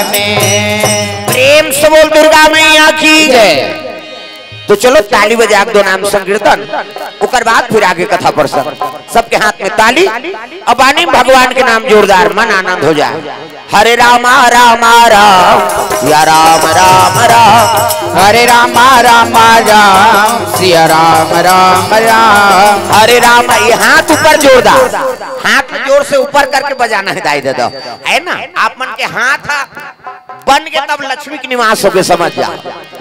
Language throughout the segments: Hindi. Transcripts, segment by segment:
में। प्रेम से बोल दुर्गा मैया की जय। तो चलो ताली बजा दो नाम संकीर्तन, उकर बाद फिर आगे कथा प्रसंग। सबके हाथ में ताली और वाणी भगवान के नाम जोरदार, मन आनंद हो जाए। हरे राम राम राम सिया राम राम राम, हरे राम राम राम सिया राम राम राम। हरे राम। ये हाथ ऊपर जोरदार, हाथ जोर से ऊपर करके बजाना है दाई दे दो, है ना। आप मन के हाथ बन के तब लक्ष्मी के निवास होके समझ जा।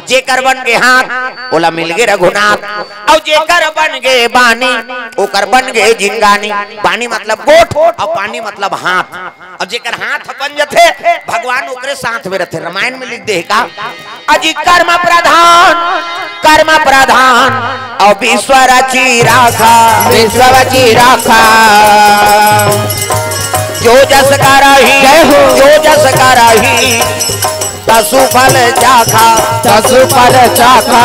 जेकर बन के हाथ ओला मिल गए रघुनाथ, और जेकर बन गए बानी ओकर बन गए जिंगानी। बानी मतलब गोठ और पानी मतलब हाथ। अब जेकर हाथ बन जाते भगवान ओकरे साथ में रहते। रामायण में लिख दे का अजी कर्म प्रधान, कर्म प्रधान और विश्व रची राखा, विश्व रची राखा। जो जस करही जो जस करही तसु फल चाखा, तसु फल चाखा।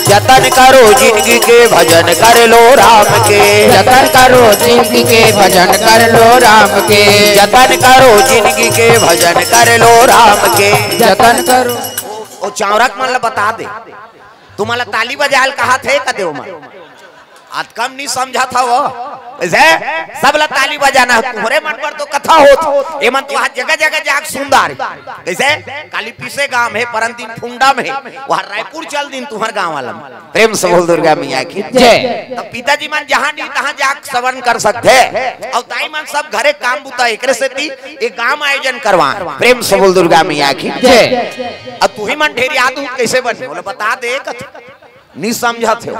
जतन करो जिंदगी के भजन कर लो राम के, जतन करो जिंदगी के भजन कर लो राम के, जतन करो जिंदगी के भजन कर लो राम के। जतन करो। ओ चावरक मन ला बता दे, तुम्हारा ताली बजाल कहा थे कदे आज कम नहीं समझा था वो सब ला ताली बजाना। तुम्हारे मन पर तो कथा होत ए मन तो आज जगह जगह जाग सुंदर जैसे काली पीसे गांव है परंतिन फुंडा में वहां रायपुर चल दिन तुम्हार गांव वाला। प्रेम से बोल दुर्गा मैया की जय। तब पिताजी मन जहां नहीं तहां जाग श्रवण कर सकते और ताई मन सब घरे काम बुता एकरे से एक गांव आयोजन करवा। प्रेम से बोल दुर्गा मैया की जय। अब तू ही मन ढेर याद कैसे बने बोले बता दे नहीं समझा थे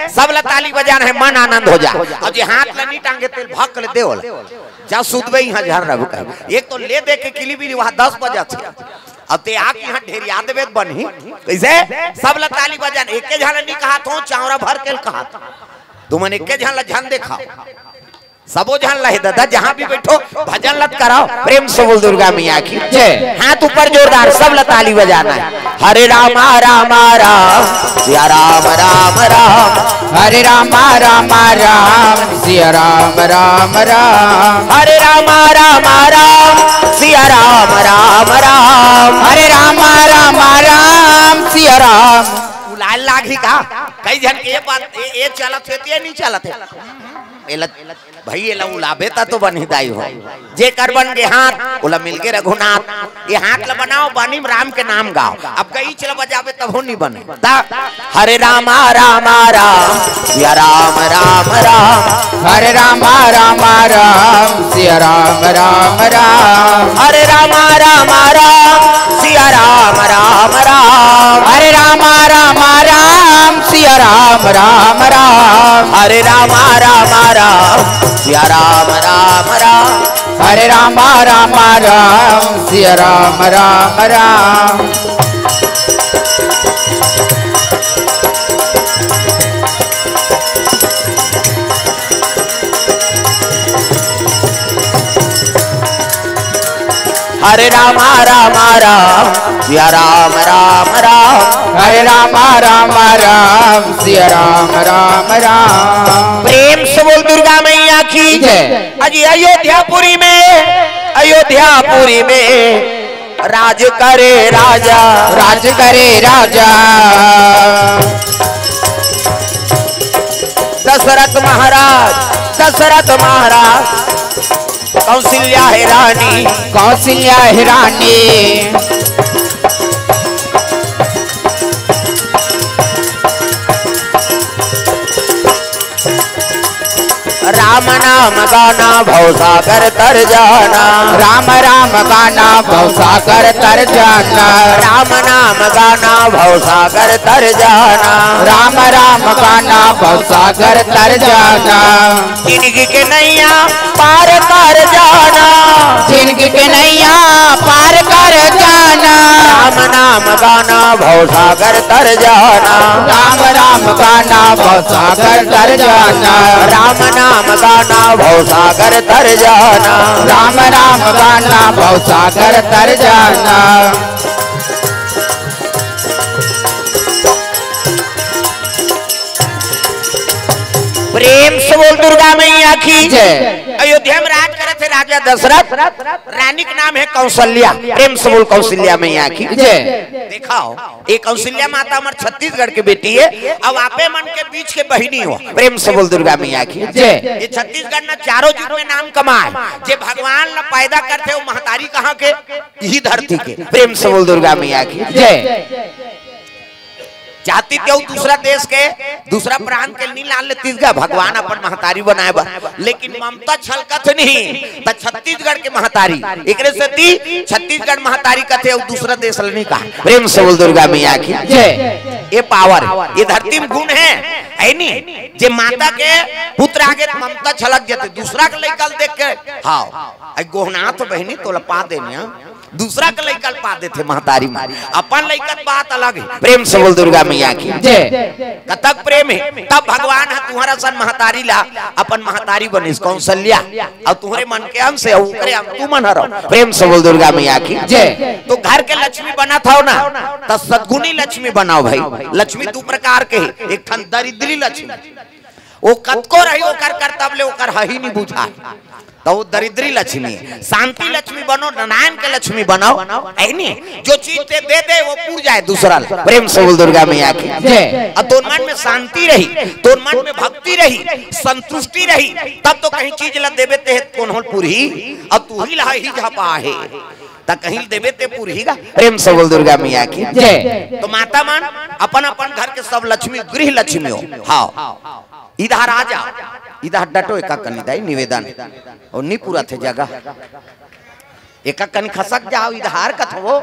सब ला ताली बजाना है, मन आनंद हो जाए। और जे हाथ ला नहीं टांगे तेल भक ले दे जा सुधबे यहाँ झर रहा बुका। एक तो ले दे के किली बिली वहां 10 बजे थे अब ते आके यहाँ ढेर याद वेद बनी कैसे सब ला ताली बजाना। एक के झन नहीं कहा तो चावरा भर के कहा तुमने एक के झन ला झन देखा सबो जहां लहे दादा जहां भी बैठो भजन लत कराओ। प्रेम से बोल दुर्गा मैया की जय। हाथ ऊपर जोरदार सब ला ताली बजाना है। हरे राम राम राम सिया राम राम राम, हरे राम राम राम सिया राम राम राम। हरे राम राम राम सिया राम राम राम, हरे राम राम राम सिया राम। लाल लागी का कई जन के बात ये चलत है नहीं चलत है भाई ये उलाबे तो बनिदाई हो। जे कर बन के हाथ ओला मिल के रघुनाथ। ये हाथ ला बनाओ बानी राम के नाम गाओ। अब कई चला बजावे तब हो नहीं बने। हरे राम राम राम सिया राम राम राम, हरे राम राम राम सिया राम राम राम। हरे राम राम राम सिया राम राम राम, हरे राम राम राम सिया राम राम राम। हरे राम राम राम सिया राम राम राम, हरे राम राम राम सिया राम राम राम। हरे राम राम राम सिया राम राम राम, हरे राम राम राम सिया राम राम राम। प्रेम से बोल दुर्गा मैया की जय। अजी अयोध्यापुरी में, अयोध्यापुरी में राज करे राजा, राज करे राजा। दशरथ महाराज, दशरथ महाराज कौशल्या है रानी, कौशल्या है रानी। राम नाम गाना भवसागर तर जाना, राम राम गाना भवसागर तर जाना। राम नाम गाना भवसागर तर जाना, राम राम गाना भवसागर तर जाना। जिंदगी के नैया पार कर जाना, जिंदगी के नैया पार कर जाना। राम नाम गाना भवसागर तर जाना, राम राम गाना भवसागर तर जाना। राम नाम गाना भवसागर तर जाना, राम राम गाना भवसागर तर जाना। दुर्गा मैया की जय। अयोध्या में राज करे थे राजा दशरथ, रानी का नाम है कौशल्या, प्रेम से बोल कौशल्या मैया की जय। दिखाओ ये कौशल्या माता हमारे छत्तीसगढ़ की बेटी है, अब आपे मन के बीच के बहिनी हो, प्रेम से बोल दुर्गा मैया की जय। ये छत्तीसगढ़ ना चारों युग में नाम कमाए, जे भगवान न पैदा करते वो महतारी कहाँ के, यही धरती के, प्रेम से बोल दुर्गा मैया की जय। चाहती क्यों दूसरा देश के दूसरा प्रांत के नहीं लाल तीसगा भगवान अपन महतारी बनाए बा, लेकिन ममता छलकत नहीं तो छत्तीसगढ़ के महतारी एकरे से ती छत्तीसगढ़ महतारी कथे और दूसरा देश नहीं कहा, प्रेम से बोल दुर्गा मैया की जय। ये पावर ये धरती में गुण है नहीं, जे माता के पुत्र आगे ममता छलक जाते, दूसरा के लइका देख के हाँ गोहनाथ बहनी तो लपा देने, दूसरा के लइका पा देते महतारी में, अपन लइका बात अलग है, प्रेम से बोल दुर्गा मैया की जय। कतक प्रेम है, तब भगवान है तुम्हारा सन महतारी ला अपन महतारी बनिस कौशल्या और तुम्हारे मन के अंश है ओकरे तू मन रहो, प्रेम से बोल दुर्गा मैया की जय। तो घर के लक्ष्मी बना था ना तो सद्गुणी लक्ष्मी बनाओ भाई, लक्ष्मी दो प्रकार के, एक ठन दरिद्री लक्ष्मी वो कतको रही ओकर कर्तव्य ओकर हही नहीं बुझा तो वो दरिद्री लक्ष्मी, शांति लक्ष्मी बनो, नारायण के लक्ष्मी बनाओ, ऐनी जो चीज ते दे दे वो पूर जाए दूसरा, प्रेम से बोल दुर्गा मैया की जय। और तोर मन में शांति रही, तोर मन में भक्ति रही, संतुष्टि रही, तब तो कहीं चीज ला देवे ते कौन हो पूरी और तू ही ला ही झपा है ता कहीं देवे ते पूरी का, प्रेम से बोल दुर्गा मैया की जय। तो माता मान अपन अपन घर के सब लक्ष्मी गृह लक्ष्मी हो, हाँ इधर आ जा, इधर डटो एक कनी निवेदन और नहीं पूरा थे जगह एक कनी खसक जाओ इधर कथ वो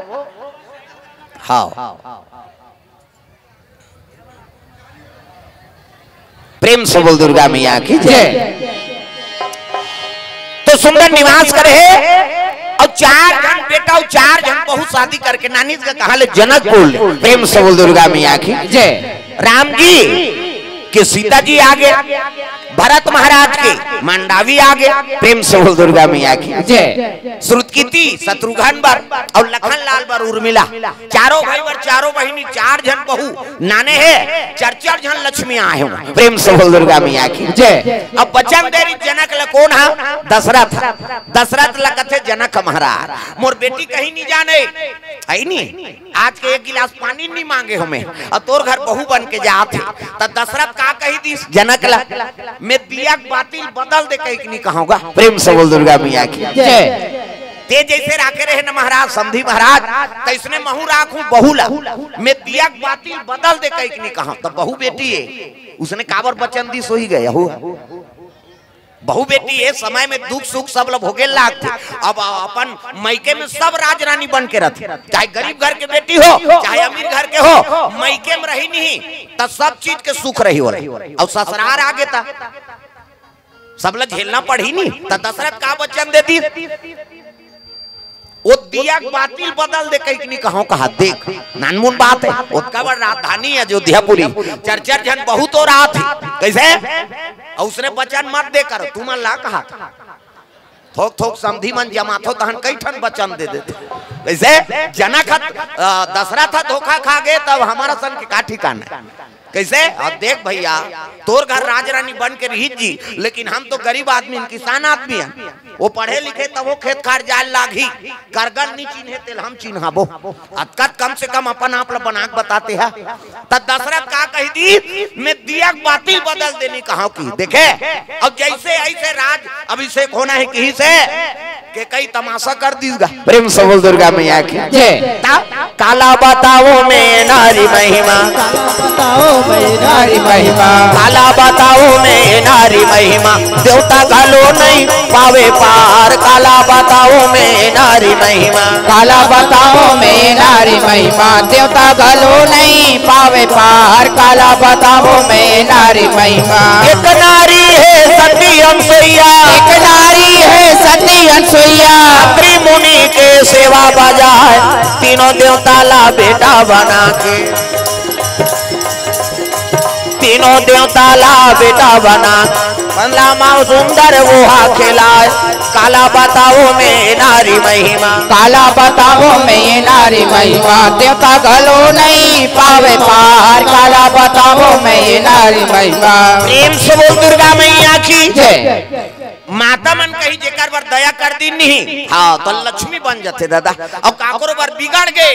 हाँ प्रेम से बोल दुर्गा मैया की जय। तो सुंदर निवास करे और 4 जन बेटा और 4 जन बहु शादी करके नानी का कहा ले जनकपुर, प्रेम से बोल दुर्गा मैया की जय। राम जी कि सीता जी आगे, भरत महाराज के मंडावी आगे, प्रेम से बोल दुर्गा मैया की जय। श्रुतकीति शत्रुघ्न बर और लखन लाल बर उर्मिला, चारों भाई बर चारों बहिनी 4 जन बहू नाने है, 4 जन लक्ष्मी आए हो, प्रेम से बोल दुर्गा मैया की जय। अब बचन देरी जनक ल कौन है, दशरथ, दशरथ लकथे जनक महाराज, मोर बेटी कहीं नहीं जाने है नहीं, आज के 1 गिलास पानी नहीं मांगे हमें और तोर घर बहू बन के जाते, तो दशरथ का कही दी जनक ला मैं दिया बातिल बदल दे कहीं नहीं कहूँगा, प्रेम से बोल दुर्गा मैया की जय। ते जैसे राखे रहे न महाराज समधी महाराज तैसने महू राखूं बहुला, मैं दिया बातिल बदल दे कहीं नहीं कहा, तो बहू बेटी है उसने काबर बचन दी सो ही गया हो, बहू बेटी है समय में दुख सुख सब लोग भोगे लागते, अब अपन मैके में सब राज रानी बन के रहती, चाहे गरीब घर के बेटी हो चाहे अमीर घर के हो, मैके में रही नहीं तो सब चीज के सुख रही हो रही, और ससुराल आगे था सब लोग झेलना पड़ी नहीं, तो दशरथ का वचन देती वो दिया बातिल बदल दे कहीं नहीं कहो कहा, देख नानमुन बात है, उसका बड़ राजधानी है अयोध्यापुरी, 4 जन बहुत हो रहा थी कैसे, और उसने वचन मत दे कर तुम ला कहा थोक थोक समधी मन जमाथो तहन कई ठन वचन दे देते, कैसे जनक दशरथ धोखा खा गए तब हमारा सन के का ठिकाना कैसे, अब देख भैया तोर घर राजरानी बन के रही जी, लेकिन हम तो गरीब आदमी किसान आदमी हैं, वो पढ़े लिखे तब वो खेत खार जाल लागी, करगल नहीं चिन्हे तेल हम चिन्हाबो, अतकत कम से कम अपन आप लोग बना बताते हैं, तब दशरथ का कही दी मैं दिया बातिल बदल देने कहा की, देखे अब जैसे ऐसे राज अभिषेक होना है कहीं से के कई तमाशा कर दीगा, प्रेम से बोल दुर्गा मैया की जय। काला बताओ मैं नारी महिमा, नारी महिमा, काला बताओ मैं नारी महिमा, देवता घालो नहीं पावे पार, काला बताओ मैं नारी महिमा, काला बताओ मैं नारी महिमा, देवता घलो नहीं पावे पार, काला बताओ मैं नारी महिमा। एक नारी है सती अनसुईया, एक नारी है सती अनसुईया, अत्रि मुनि के सेवा बजाए, तीनों देवता ला बेटा बना के, तीनों देवता ला बेटा बना रामा सुंदर वो खिलाए काला बताओ में नारी महिमा काला बताओ में नारी महिमा देवता गलो नहीं पावे पार काला बताओ में नारी महिमा। प्रेम से बोल दुर्गा मैया की जय। माता मन कही जेकर बर दया कर दी नहीं हाँ तो लक्ष्मी बन जाते दादा और काकोर बर बिगड़ गए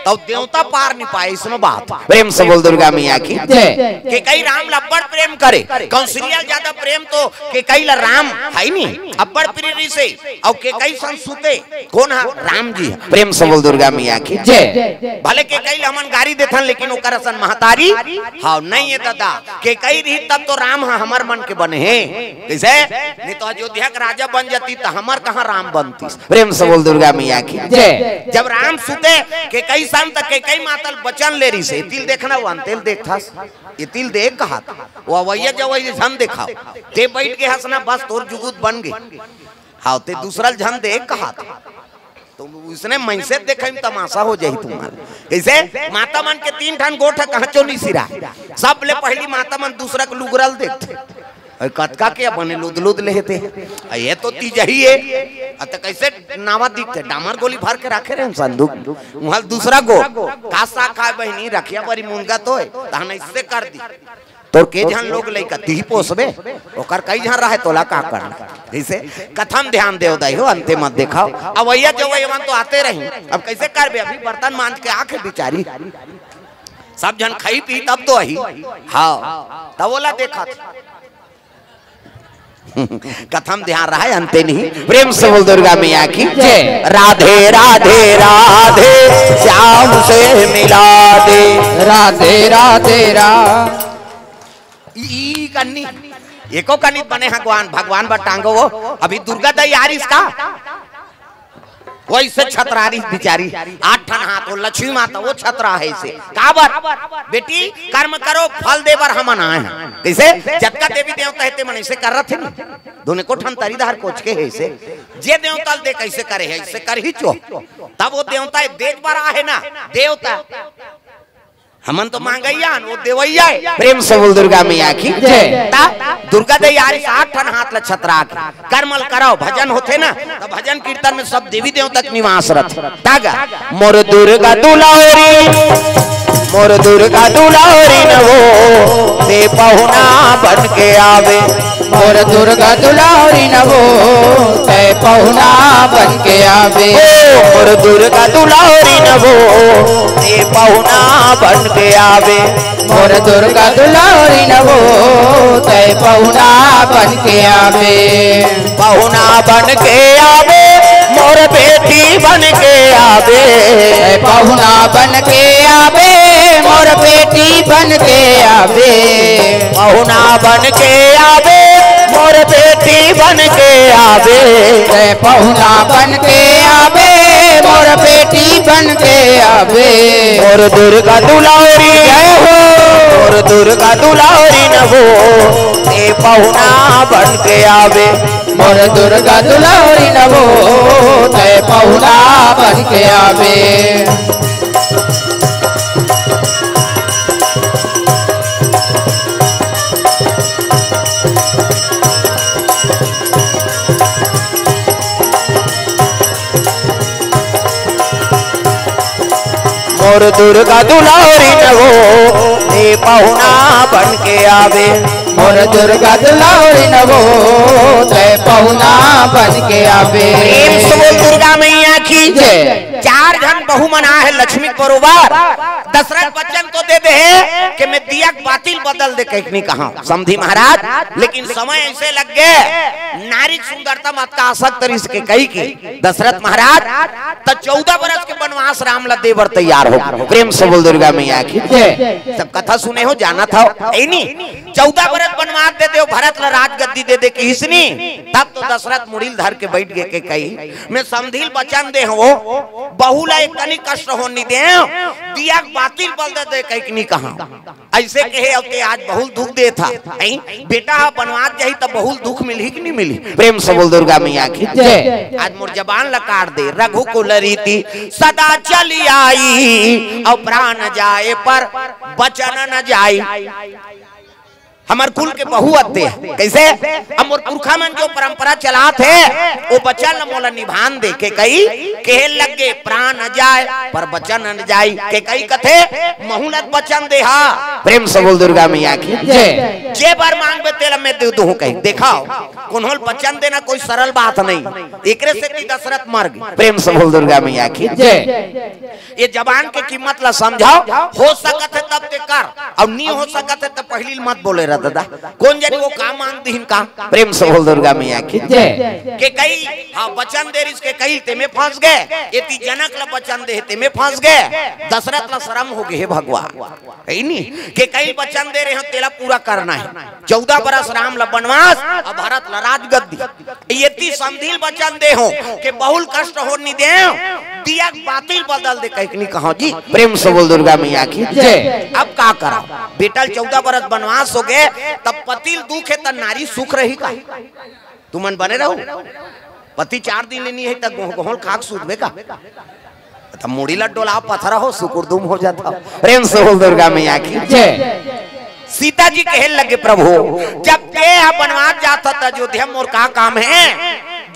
तो देवता पार नहीं पाए इसमें बात। प्रेम से बोल दुर्गा मैया की के कई राम लब्बड़ प्रेम करे कौशल्या ज्यादा प्रेम तो के कई ला राम है नहीं अब्बड़ प्रीति से और के कई संसुते कौन है राम जी। प्रेम से बोल दुर्गा मैया की जय। भले के कई हमन गाड़ी देथन लेकिन ओकर असन महतारी हाँ नहीं है दादा के कई रही तब तो राम हमर मन के बने हैं कैसे नहीं तो अयोध्या का राजा बन जाती तो हमार कहाँ राम बनती। प्रेम से बोल दुर्गा मैया की जय। जब राम सुते के कई शाम तक के कई मातल बचन ले रही से तिल देखना वो अंतिल देखता ये तिल देख कहा वो अवैया जब वही झन देखा ते बैठ के हंसना बस तोर जुगुत बन गई हाँ ते दूसरा झन देख कहा तो उसने मैसे देखे तमाशा हो जाही तुम्हारे कैसे माता मन के 3 ठन गोठ कहाँ नहीं सिरा सब ले पहली माता मन दूसरा के लुगरल देखते कतका के बने लुद लुद लेते ये तो तीजही है तो कैसे नावा दिखते डामर गोली भर के रखे रहे संदूक वहां दूसरा गो कासा खा बहनी रखिया बड़ी मुनगा तो तहन इससे कर दी तो के जहां लोग लइका ती पोसबे ओकर कई जहां रहे तोला का करना जैसे कथम ध्यान देव दई हो अंते मत दिखाओ अब भैया जो वही तो आते रही अब कैसे करबे अभी बर्तन मांज के आंख बिचारी सब जन खाई पी तब तो आई हाँ तब बोला देखा कथम ध्यान रहा है अंते नहीं। प्रेम से बोल दुर्गा मैया की जय। राधे राधे राधे श्याम से मिला दे राधे राधे कन्नी एको कन्नी बने भगवान भगवान बटांगो वो अभी दुर्गा दा यार इसका वैसे छतरारी बिचारी 8 ठन हाथ वो लक्ष्मी माता वो छतरा है इसे काबर बेटी कर्म करो फल दे बर हमन आए हैं कैसे जतका देवी देवता है ते मन ऐसे कर रहे थे दोने को ठन तरीदार कोच के है इसे जे देवता दे कैसे करे है इसे कर ही चो तब वो देवता देख बार आहे ना देवता हमन तो मांगैया वो देवैया। प्रेम से बोल दुर्गा मैया की जय। दुर्गा दे यार 8 ठन हाथ ल छतरा कर्मल करो भजन होते ना तो भजन कीर्तन में सब देवी देवता के निवास रथ तागा मोर दुर्गा दुलारी न वो ते पहुना बन के आवे मोर दुर्गा दुलारी न वो ते पहुना बन के आवे मोर दुर्गा दुलारी न वो ते पहुना बन के आवे मोर दुर्गा दुलारी न वो ते पहुना बन के आवे पहुना बन के आवे मोर बेटी बन के आवे पहुना बन के आवे मोर बेटी बन के आवे पहुना बन के आवे मोर बेटी बन के आवे पहुना बन के आवे मोर बेटी बन के आवे मोर दुर्गा दुलारी जय हो मोर दुर्गा दुलारी न वो ते पहुना बन के आवे मोर दुर्गा दुलारी न वो ते पहुना बन के आवे मोर दुर्गा दुलारी न वो ते पहुना बन के आवे मोर दुर्गा दुलारी न वो ते पहुना बन के आवे। प्रेम से बोल दुर्गा मैया की जय। 4 जन बहु मना है लक्ष्मी बरोबर दशरथ बच्चन तो दे दे कि मैं दिया बातिल बदल दे कहीं नहीं कहा समझी महाराज लेकिन समय ऐसे लग गए नारी सुंदरता मत का आसक्त इसके कही की दशरथ महाराज तो 14 बरस के वनवास राम ला देवर तैयार हो। प्रेम से बोल दुर्गा मैया की सब कथा सुने हो जाना था नहीं 14 बरस वनवास दे दे भरत ला राजगद्दी दे दे किसनी तब तो दशरथ मुड़िल धर के बैठ गए के कही मैं समझिल बचन दे हो बहुला एक कनी कष्ट होनी दे दिया बातिल बल दे कहीं नहीं कहा ऐसे कहे अब के आज बहुत दुख दे था बेटा बनवास जाही तो बहुत दुख मिली कि नहीं मिली। प्रेम से बोल दुर्गा मैया की जय। आज मोर जबान लकार दे रघुकुल रीति सदा चली आई और प्राण जाए पर बचन न जाई हमार कुल के बहु अत्ते कैसे हम और पुरखा मन जो परंपरा चला थे वो बचन मोला निभान दे के कई कहे लगे प्राण न जाए पर बचन न जाए के कई कथे महुलत बचन दे हा प्रेम से बोल दुर्गा मैया की जय। जे बार मांगबे तेल में दे दूं कहीं देखाओ कोनोल बचन देना कोई सरल बात नहीं। एकरे से की दशरथ मर गई प्रेम से बोल दुर्गा मैया की जय। ये जबान के कीमत ला समझाओ हो सकत है तब ते कर और नहीं हो सकत है तो पहली मत बोले रहा दादा कौन जाने वो काम मांग दीन का प्रेम से बोल दुर्गा मैया की जय। के कई हाँ बचन दे इसके कई ते में फंस गए ये जनक ला बचन दे ते में फंस गए दशरथ ला शर्म हो गए भगवान है नहीं के कई बचन दे रहे हैं तेला पूरा करना है 14 बरस राम ला वनवास और भारत ला राजगद्दी ये समझिल बचन दे हो के बहुल कष्ट हो नहीं दे दिया बातिल बदल दे कहीं नहीं कहो जी प्रेम से बोल दुर्गा मैया की जय। अब का करा बेटल 14 बरस वनवास हो गए तब पतिल दुख है तब नारी सुख रही का तुमन बने रहो पति 4 दिन लेनी है तब गोहल खाक सूदबे का तब मुड़ी लड्डोला पत्थर हो सुकुरदुम हो जाता प्रेम से बोल दुर्गा मैया की जय। सीता जी कहे लगे प्रभु जब ते वनवास जाता था अयोध्या मोर का काम है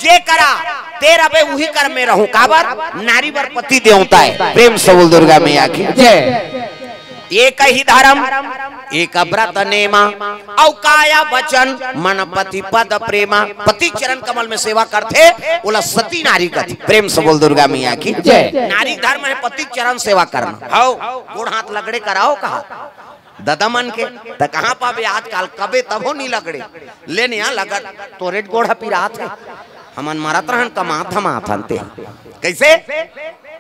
जे करा तेरा बे वही कर में रहूं काबर नारी वर पति देवता है प्रेम से बोल दुर्गा मैया की जय। एक ही धर्म एक व्रत नेमा औ काया वचन मन पति पद प्रेमा पति चरण कमल में सेवा करते बोला सती नारी कथी प्रेम से बोल दुर्गा मैया की जय। नारी धर्म है पति चरण सेवा करना आओ गोड़ हाथ लगड़े कराओ कहा दादा मन के तो कहाँ पावे आजकल कबे तबो नहीं लगड़े लेने यहाँ लगड़ तोरे गोड़ा पिरात है हमन मारत रहन कमात हम आथनते कैसे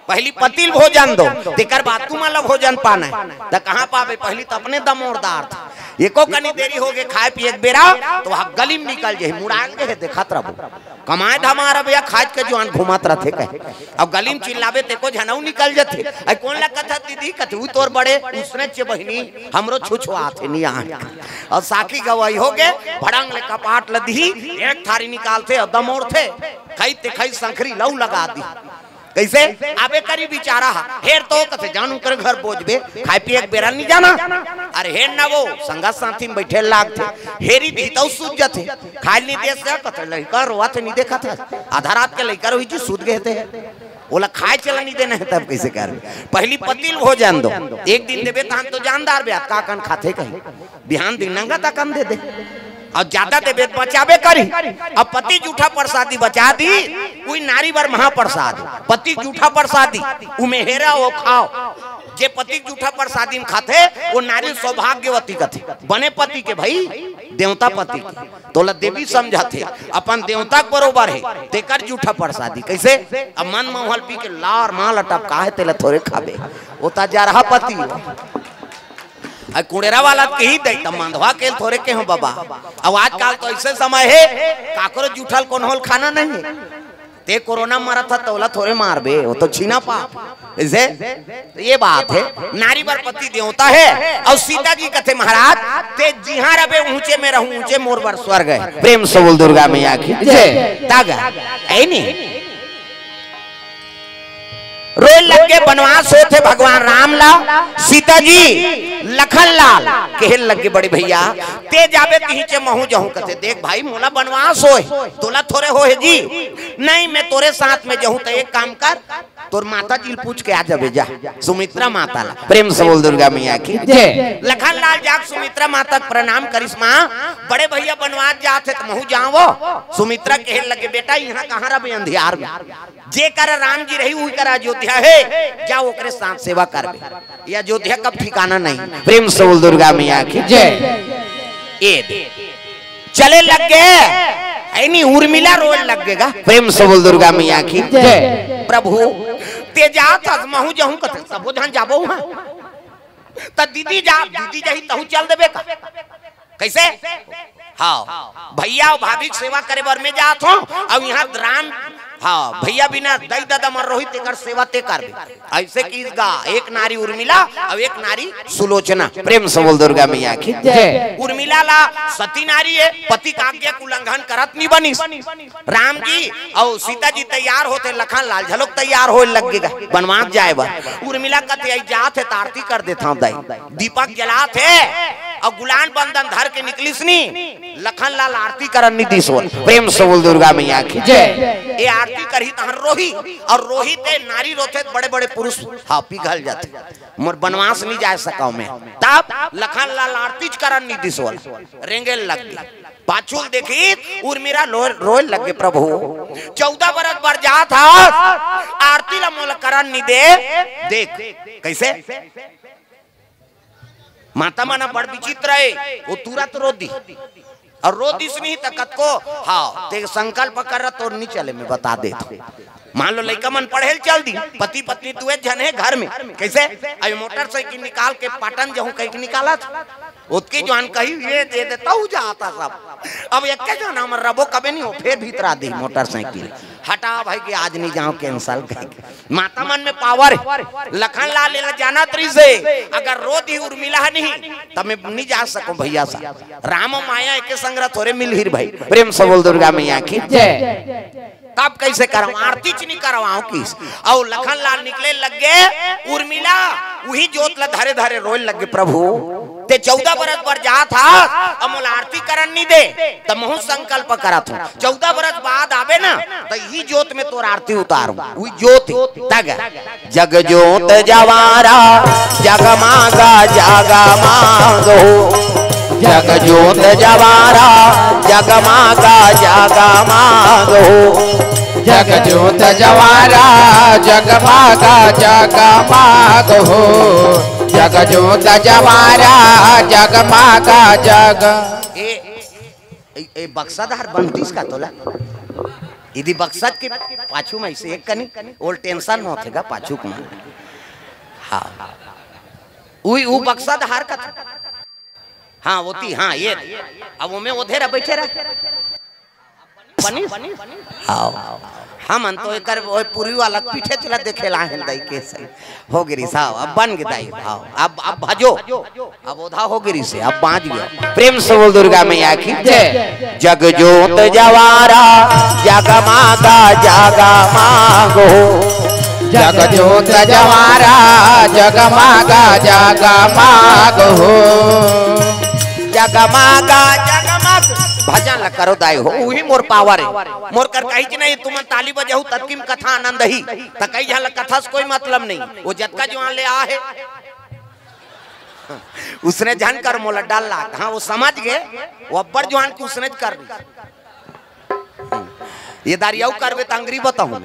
पहली पतिल भोजन दो तेकर बाद तुम अलग भोजन पाना है तो कहाँ पावे पहली तो अपने दमोरदार था एको कनी देरी हो गए खाए पिए बेरा तो वहाँ गली में निकल जाए मुड़ान के देखत रहो कमाए धमारा भैया खाज के जुआन घुमात रहते कहे अब गली में चिल्लावे ते को झनऊ निकल जाते आई कौन ला कथा दीदी कथू तोर बड़े उसने चे बहिनी हमरो छुछुआ थे नहीं आ और साखी गवाई हो गए भड़ंग ले कपाट लदी एक थारी निकालते और दमोर थे खाई ते खाई संखरी लऊ लगा दी कैसे आबे करी बिचारा हेर तो कथे जानू कर घर बोझबे खाए पिए बेरा नहीं जाना अरे हेर ना वो संगा साथी में बैठे लाग थे हेरी भी तो सूझ जाते खाए नहीं दे से कथे लड़का रोवा थे नहीं देखा थे आधा रात के लड़का रोई जी सूझ गए थे बोला खाए चला नहीं देना है तब कैसे कर पहली पतिल भोजन दो एक दिन देवे तो जानदार ब्याह का कन खाते कहीं बिहान दिन नंगा तकन दे दे और ज्यादा देवे बचावे करी अब पति जूठा प्रसादी बचा दी कोई नारी वर महाप्रसाद पति जूठा प्रसादी उमे हेरा वो खाओ जे पति जूठा प्रसादी में खाते वो नारी सौभाग्यवती कथे बने पति के भाई देवता पति तोला देवी समझाते अपन देवता बरोबर है तेकर जूठा प्रसादी कैसे अब मन महल पी के लार माल अटपका है तेला थोड़े खाबे वो ता जा रहा पति कुड़ेरा वाला के ही दे मंधवा के थोड़े के हो बाबा अब आजकल तो ऐसे समय है काकरो जूठल कौन होल खाना नहीं है ते कोरोना मरा था तोला थोड़े मारबे वो तो छीना पाप ऐसे तो ये बात है नारी वर पति देवता है और सीता जी कथे महाराज ते जिहां रबे ऊंचे में रहूं ऊंचे मोर वर स्वर्ग है प्रेम से बोल दुर्गा मैया की जय। तागा है नहीं रोए लगे वनवास होते भगवान राम ला सीता जी लखन लाल कहे लगे बड़े भैया ते जाबे कहीं महू जाऊं कथे देख भाई मोला वनवास होए तोला थोड़े होए जी नहीं मैं तोरे साथ में जाऊं तो एक काम कर तोर माता जी पूछ के आ जाबे जा सुमित्रा माता ला प्रेम से बोल दुर्गा मैया की जय। लखन लाल जाग सुमित्रा माता प्रणाम करिस मां बड़े भैया वनवास जाते तो महू जाओ सुमित्रा कहे लगे बेटा यहाँ कहाँ रबे अंधियार में जे कर राम जी रही वही कर अयोध्या है जाओ ओकरे साथ सेवा करबे ये अयोध्या कब ठिकाना नहीं प्रेम से बोल दुर्गा मैया की जय। ये चले लग गए नहीं उर्मिला रोल लगेगा प्रेम से बोल दुर्गा मैया की जय। प्रभु तेजा महू जाऊं कथे सबो धन जाबो हां त दीदी जाही तहु चल देबे का कैसे हाँ भैया और भाभी सेवा करे बर में जात हो अब यहाँ राम हाँ भैया बिना दई दादा मर रोहित तेकर सेवा ते कर ऐसे की गा एक नारी उर्मिला और एक नारी सुलोचना प्रेम से बोल दुर्गा मैया की जय। उर्मिला ला सती नारी है पति का आज्ञा का उल्लंघन करत नहीं बनी राम जी और सीता जी तैयार होते लखन लाल झलक तैयार हो लगेगा वनवास जाए बा उर्मिला कते जात है आरती कर देता हूं दई दीपक जलात है और गुलान बंधन धर के निकलिस नी लखन लाल आरती करन नी दिसोल प्रेम से बोल दुर्गा मैया की जय। ये आरती करही तहन रोही और रोही ते नारी रोथे बड़े बड़े पुरुष हाँ पिघल जाते मोर बनवास नहीं जा सका मैं तब लखन लाल आरती करन नी दिसोल रेंगेल लग गई पाछुल देखी उर्मिला रोए लगे प्रभु 14 बरस बर जा था आरती ला मोल करन नी दे देख कैसे माता माना बड़ विचित्र है वो तुरंत रो दी और रो दी नहीं तकत को हाँ ते संकल्प कर तो नहीं चले मैं बता दे मान लो लड़का मन पढ़े चल दी पति पत्नी तुए जन है घर में कैसे अभी मोटरसाइकिल निकाल के पाटन जाऊं कहीं निकाला था उसकी जान कही ये दे देता हूँ जाता सब अब एक जो नाम रबो कभी नहीं हो फिर भीतरा दी मोटरसाइकिल हटा भाई कि आज नहीं जाऊं कैंसल माता मन में पावर लखन लाल ले जाना तरी से अगर रो दी उर्मिला नहीं तब मैं नहीं जा सकूं भैया सा राम माया के संग थोड़े मिल हिर भाई प्रेम से बोल दुर्गा मैया की जय। तब कैसे कराऊं आरती नहीं करवाऊं किस और लखन लाल निकले लग गए उर्मिला वही जोत ला धरे धरे रोए लगे प्रभु ते 14 बरस पर जा था अमोल आरती करन नहीं दे तब महु संकल्प करा था 14 बरस बाद आवे ना तो यही जोत में तोर आरती उतारूं वही जोत तग जग जोत जवारा जगमागा जागा मांगो जग जोत जवारा जगमागा जागा मांगो जग जोत जवारा जगमागा जगमाग हो जग जोत जवारा जगमागा जग ए बक्सादार बनतीस का तोला यदि बक्सत के पाछू में से एक कनी ओल टेंशन न होतेगा पाछू को हाँ उई वो बक्सादार का हाँ होती हाँ ये अब वो में उधर बैठे रहे हम तो एक पूरी वाला पीछे चला देखे ला दई के सही हो गिरी साहब अब बन गई दाई अब भजो अब ओधा हो गिरी से अब बाज गया प्रेम से बोल दुर्गा मैया की जय। जग जोत जवारा जगमागा जागा मागो जग जोत जवारा जगमागा जागा माग हो जगमागा जगमग भजन ल करो दाई हो वही मोर पावर है मोर कर कही कि नहीं तुम ताली बजाऊ तत्किम कथा आनंद ही त कई जहां कथा से कोई मतलब नहीं वो जतका जवान ले आ है उसने जान कर मोला डाल ला हाँ वो समझ गए वो अब्बर जवान की उसने कर ये दारियाऊ करवे तंगरी बताऊं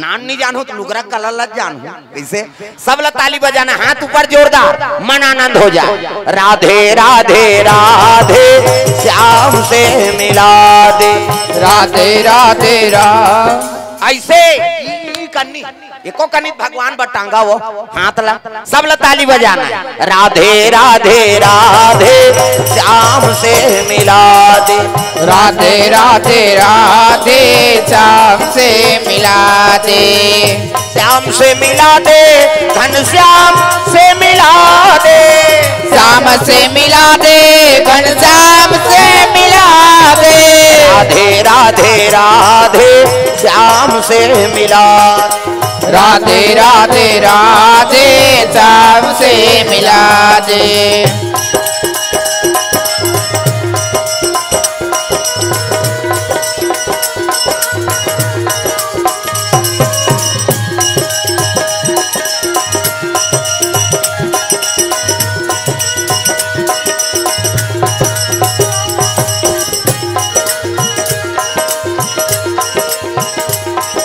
नान नहीं जानो तो लुगरा कलर लग जानो कैसे सब ला ताली बजाना हाथ ऊपर जोरदार मन आनंद हो जाए राधे राधे राधे श्याम से मिला दे राधे राधे ऐसे कन्नी एको कनित भगवान बटांगा वो हाथ ला सब ला ताली बजाना राधे राधे राधे श्याम से मिला दे राधे राधे राधे श्याम से मिला दे श्याम से मिला दे घन श्याम से मिला दे श्याम से मिला दे घन श्याम से मिला दे राधे राधे राधे श्याम से मिला राधे राधे राधे श्याम से मिला दे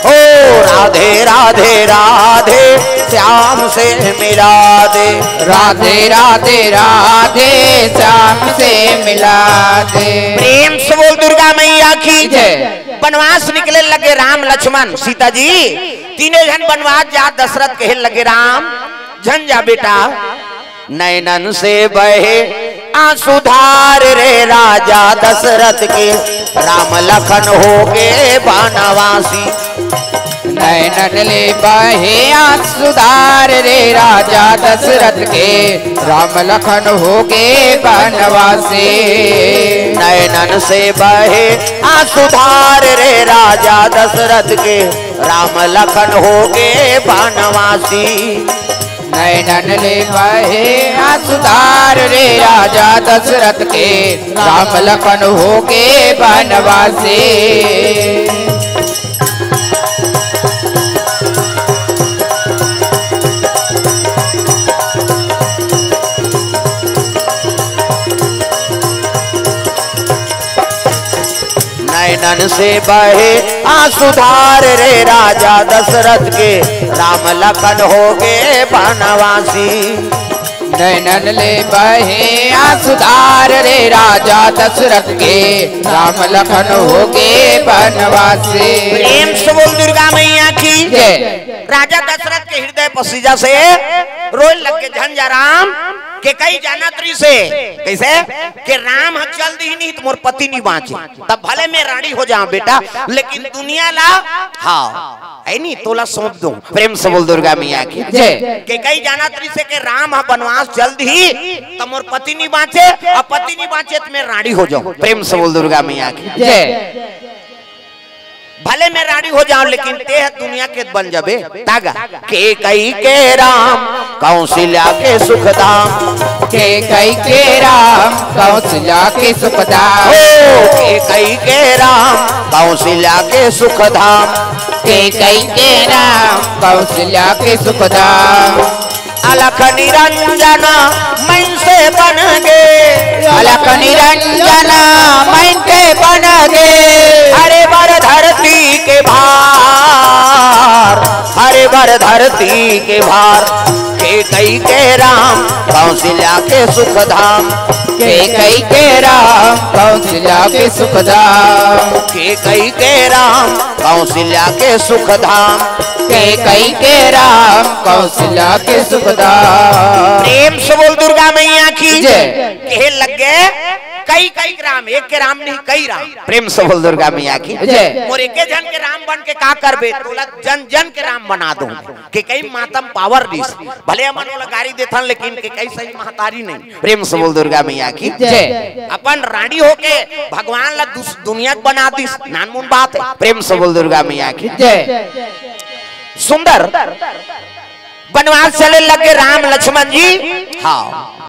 राधे राधे राधे श्याम से मिला दे राधे राधे राधे श्याम से मिला दे प्रेम से बोल दुर्गा मैया की जय। बनवास निकले लगे राम लक्ष्मण सीता जी तीनों जन बनवास जा दशरथ कहे लगे राम जन जा बेटा नैनन से बहे आंसुधार रे राजा दशरथ के राम लखन हो गए बनवासी नैनन ले बहे आंसुधार रे राजा दशरथ के राम लखन हो गए बनवासी नैनन से बहे आंसुधार रे राजा दशरथ के राम लखन हो गए बनवासी नैनन ले बहे आंसुधार रे राजा दशरथ के, राम लखन हो के बनवासी। नैनन से बहे आंसुधार रे राजा दशरथ के, राम लखन हो गए बनवासी। नैनन ले बहे आंसुधार रे राजा दशरथ के, राम लखन हो गए बनवासी। प्रेम से बोल दुर्गा मैया की जय। राजा दशरथ के हृदय पसीजा से रोए लग के झंझाराम के कई जानत्री से कैसे कि राम चल दी नहीं तो मोर पति नहीं बाँचे, तब भले मैं रानी हो जाऊं बेटा, लेकिन दुनिया ला हाँ है नहीं तोला सौंप दूं। प्रेम से बोल दुर्गा मैया की जय। के कई जानत्री से कि राम बनवास जल्द ही तो मोर पति नहीं बाँचे, और पति नहीं बाँचे तो मैं रानी हो जाऊं। प्रेम से बोल दुर्गा मैया की जय। भले मैं रानी हो जाऊं लेकिन ते दुनिया के बन जाबे तागा। के कई के राम कौशल्या के सुखधाम, के कई के राम कौशल्या के सुखधाम, के कई के राम कौशल्या के सुखधाम, के कई के राम कौशल्या के सुखधाम। अलख निरंजना मन से बन गे, अलख निरंजना मन के बन गे, हरे बर धरती के भार, हरे बर धरती के भार। के कई के राम कौशल्या के सुखधाम, के कई के राम कौशल्या के सुखधाम, के कई के राम कौशल्या के सुखधाम, के कई के राम कौशल्या के सुखधाम। प्रेम से बोल दुर्गा मैया की जय। कहे लग गए कई कई राम, एक के राम नहीं कई राम। प्रेम से बोल दुर्गा मैया की जय। और एक जन के राम बन के का करबे, तोला जन जन के राम बना दूं। के कई मातम पावर दिस भले मन वाला गाड़ी देथन लेकिन के कई सही महतारी नहीं। प्रेम से बोल दुर्गा मैया की जय। अपन रानी होके भगवान ला दुनिया बना दिस, नानमुन बात है। प्रेम से बोल दुर्गा मैया की जय। सुंदर बनवास चले लगे राम लक्ष्मण जी। हाँ